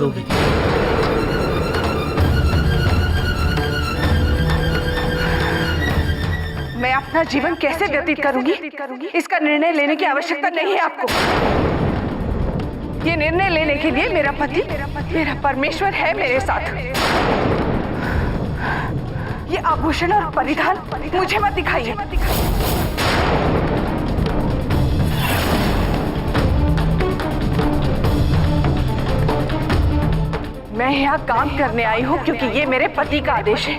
होगी। मैं अपना जीवन कैसे व्यतीत करूंगी, इसका निर्णय लेने की आवश्यकता नहीं है आपको। ये निर्णय लेने के लिए मेरा पति, मेरा परमेश्वर है मेरे साथ। ये आभूषण और परिधान मुझे मत दिखाइए। मैं यहाँ काम करने आई हूँ क्योंकि ये मेरे पति का आदेश है।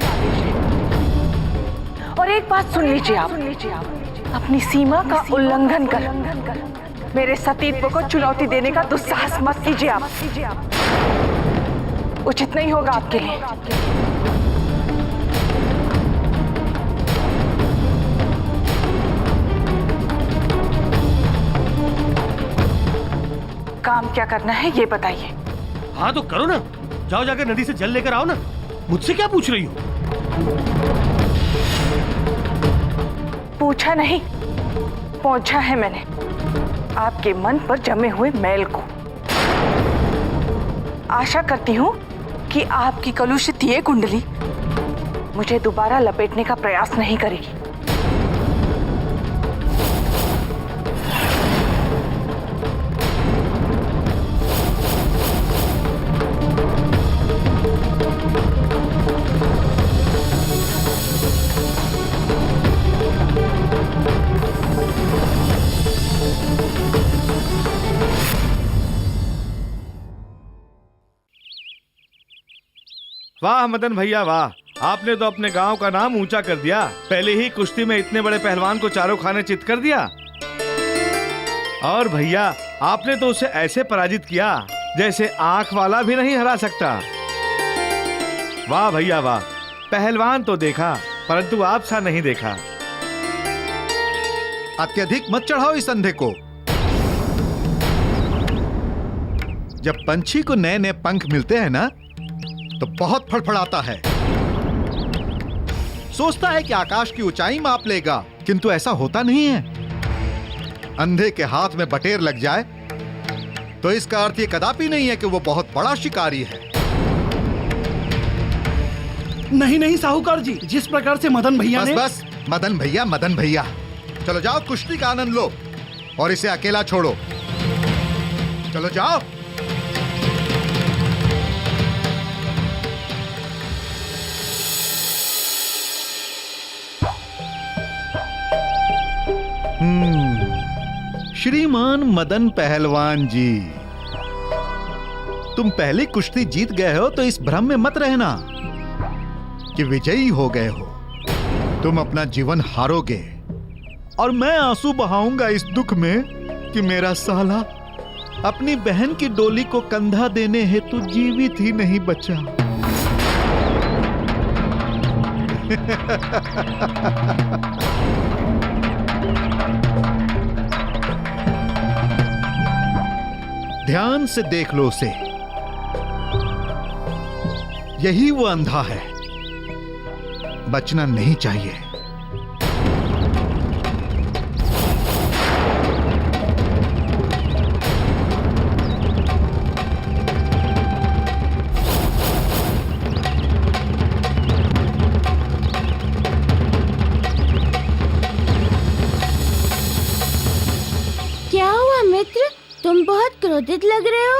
और एक बात सुन लीजिए आप, अपनी सीमा का उल्लंघन कर मेरे सतीत्व को चुनौती देने का दुस्साहस मत कीजिए आप। उचित नहीं होगा आपके लिए। काम क्या करना है ये बताइए। हाँ तो करो ना, जाओ जाकर नदी से जल लेकर आओ ना। मुझसे क्या पूछ रही हो? पूछा नहीं, पहुंचा है मैंने आपके मन पर जमे हुए मैल को। आशा करती हूं कि आपकी कलुषित ये कुंडली मुझे दोबारा लपेटने का प्रयास नहीं करेगी। वाह मदन भैया वाह, आपने तो अपने गांव का नाम ऊंचा कर दिया। पहले ही कुश्ती में इतने बड़े पहलवान को चारों खाने चित कर दिया। और भैया आपने तो उसे ऐसे पराजित किया जैसे आंख वाला भी नहीं हरा सकता। वाह भैया वाह, पहलवान तो देखा परंतु आप सा नहीं देखा। अत्यधिक मत चढ़ाओ इस अंधे को। जब पंछी को नए नए पंख मिलते हैं ना तो बहुत फड़फड़ाता है, सोचता है कि आकाश की ऊंचाई माप लेगा, किंतु ऐसा होता नहीं है। अंधे के हाथ में बटेर लग जाए तो इसका अर्थ ये कदापि नहीं है कि वो बहुत बड़ा शिकारी है। नहीं नहीं साहूकार जी, जिस प्रकार से मदन भैया ने... बस मदन भैया, चलो जाओ कुश्ती का आनंद लो और इसे अकेला छोड़ो। चलो जाओ। श्रीमान मदन पहलवान जी, तुम पहली कुश्ती जीत गए हो तो इस भ्रम में मत रहना कि विजयी हो गए हो। तुम अपना जीवन हारोगे और मैं आंसू बहाऊंगा इस दुख में कि मेरा साला अपनी बहन की डोली को कंधा देने हेतु जीवित ही नहीं बचा। ध्यान से देख लो उसे, यही वो अंधा है, बचना नहीं चाहिए। क्या हुआ मित्र, तुम बहुत क्रोधित लग रहे हो।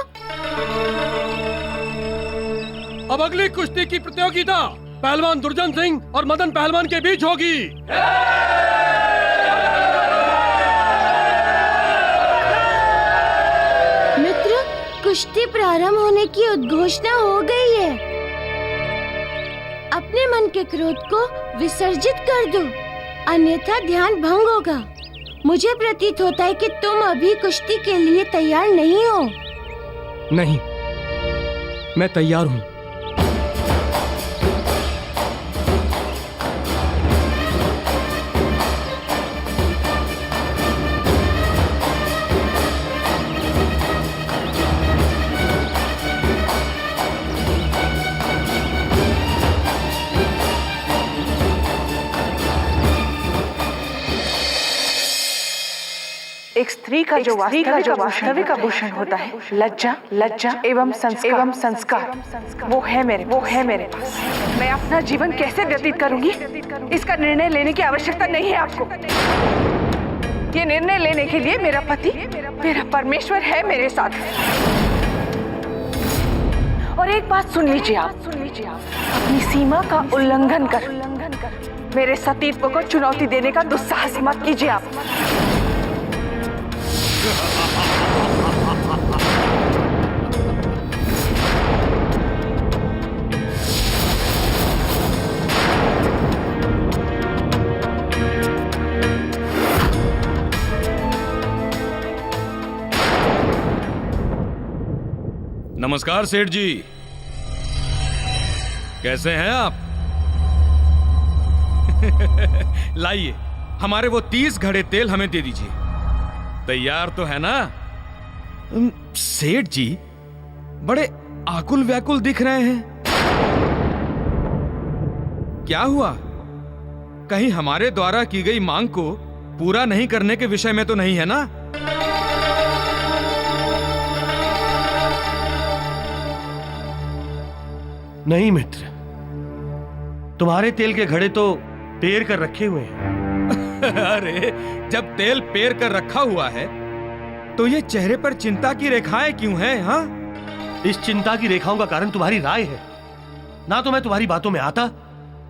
अब अगली कुश्ती की प्रतियोगिता पहलवान दुर्जन सिंह और मदन पहलवान के बीच होगी। मित्र, कुश्ती प्रारंभ होने की उद्घोषणा हो गई है। अपने मन के क्रोध को विसर्जित कर दो, अन्यथा ध्यान भंग होगा। मुझे प्रतीत होता है कि तुम अभी कुश्ती के लिए तैयार नहीं हो। नहीं, मैं तैयार हूँ। एक स्त्री का जो वास्तविक आभूषण होता है, लज्जा एवं संस्कार, वो है मेरे पास। मैं अपना जीवन कैसे व्यतीत करूंगी, इसका निर्णय लेने की आवश्यकता नहीं है आपको। ये निर्णय लेने के लिए मेरा पति, मेरा परमेश्वर है मेरे साथ। और एक बात सुन लीजिए आप, अपनी सीमा का उल्लंघन कर मेरे सतीत्व को चुनौती देने का दुस्साहस मत कीजिए आप। नमस्कार सेठ जी, कैसे हैं आप? लाइए, हमारे वो 30 घड़े तेल हमें दे दीजिए। तैयार तो है ना? सेठ जी बड़े आकुल व्याकुल दिख रहे हैं। क्या हुआ? कहीं हमारे द्वारा की गई मांग को पूरा नहीं करने के विषय में तो नहीं है ना? नहीं मित्र, तुम्हारे तेल के घड़े तो पेर कर रखे हुए हैं। अरे, जब तेल पेर कर रखा हुआ है तो ये चेहरे पर चिंता की रेखाएं क्यों हैं? हाँ, इस चिंता की रेखाओं का कारण तुम्हारी राय है। ना तो मैं तुम्हारी बातों में आता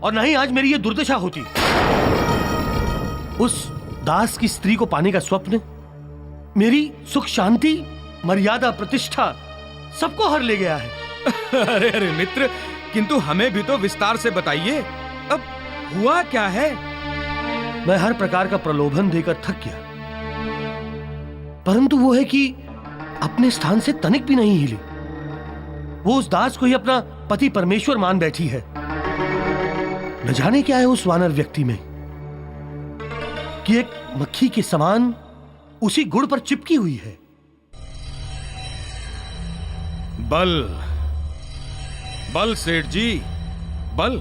और ना ही आज मेरी ये दुर्दशा होती। उस दास की स्त्री को पाने का स्वप्न मेरी सुख शांति, मर्यादा, प्रतिष्ठा सबको हर ले गया है। अरे मित्र, किंतु हमें भी तो विस्तार से बताइए, अब हुआ क्या है? मैं हर प्रकार का प्रलोभन देकर थक गया, परंतु वो है कि अपने स्थान से तनिक भी नहीं हिली। वो उस दास को ही अपना पति परमेश्वर मान बैठी है। न जाने क्या है उस वानर व्यक्ति में कि एक मक्खी के समान उसी गुड़ पर चिपकी हुई है। बल सेठ जी, बल।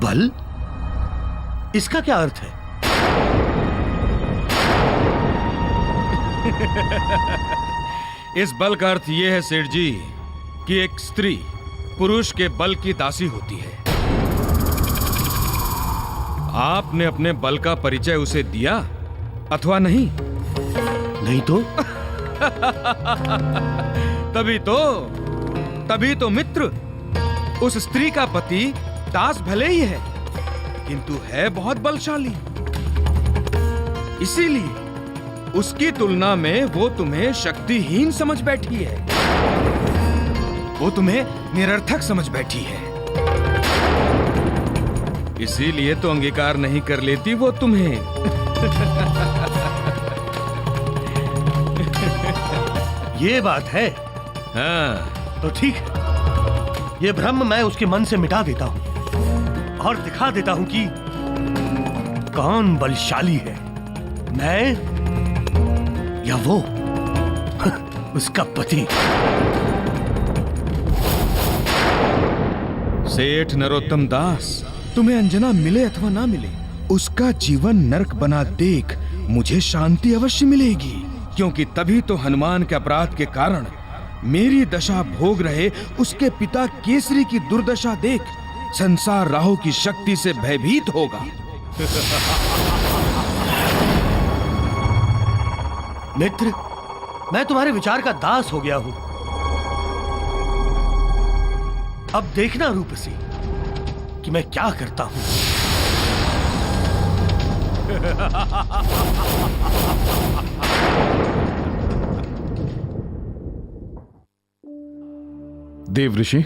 बल? इसका क्या अर्थ है? इस बल का अर्थ यह है सेठ जी कि एक स्त्री पुरुष के बल की दासी होती है। आपने अपने बल का परिचय उसे दिया अथवा नहीं? नहीं तो? तभी तो मित्र, उस स्त्री का पति दास भले ही है किंतु है बहुत बलशाली। इसीलिए उसकी तुलना में वो तुम्हें शक्तिहीन समझ बैठी है, वो तुम्हें निरर्थक समझ बैठी है। इसीलिए तो अंगीकार नहीं कर लेती वो तुम्हें। ये बात है? हाँ। तो ठीक है, ये भ्रम मैं उसके मन से मिटा देता हूं और दिखा देता हूं कि कौन बलशाली है, मैं या वो उसका पति। सेठ नरोत्तम दास, तुम्हें अंजना मिले अथवा ना मिले, उसका जीवन नरक बना देख मुझे शांति अवश्य मिलेगी, क्योंकि तभी तो हनुमान के अपराध के कारण मेरी दशा भोग रहे उसके पिता केसरी की दुर्दशा देख संसार राहु की शक्ति से भयभीत होगा। मित्र, मैं तुम्हारे विचार का दास हो गया हूं। अब देखना रूपसी कि मैं क्या करता हूं। देव ऋषि,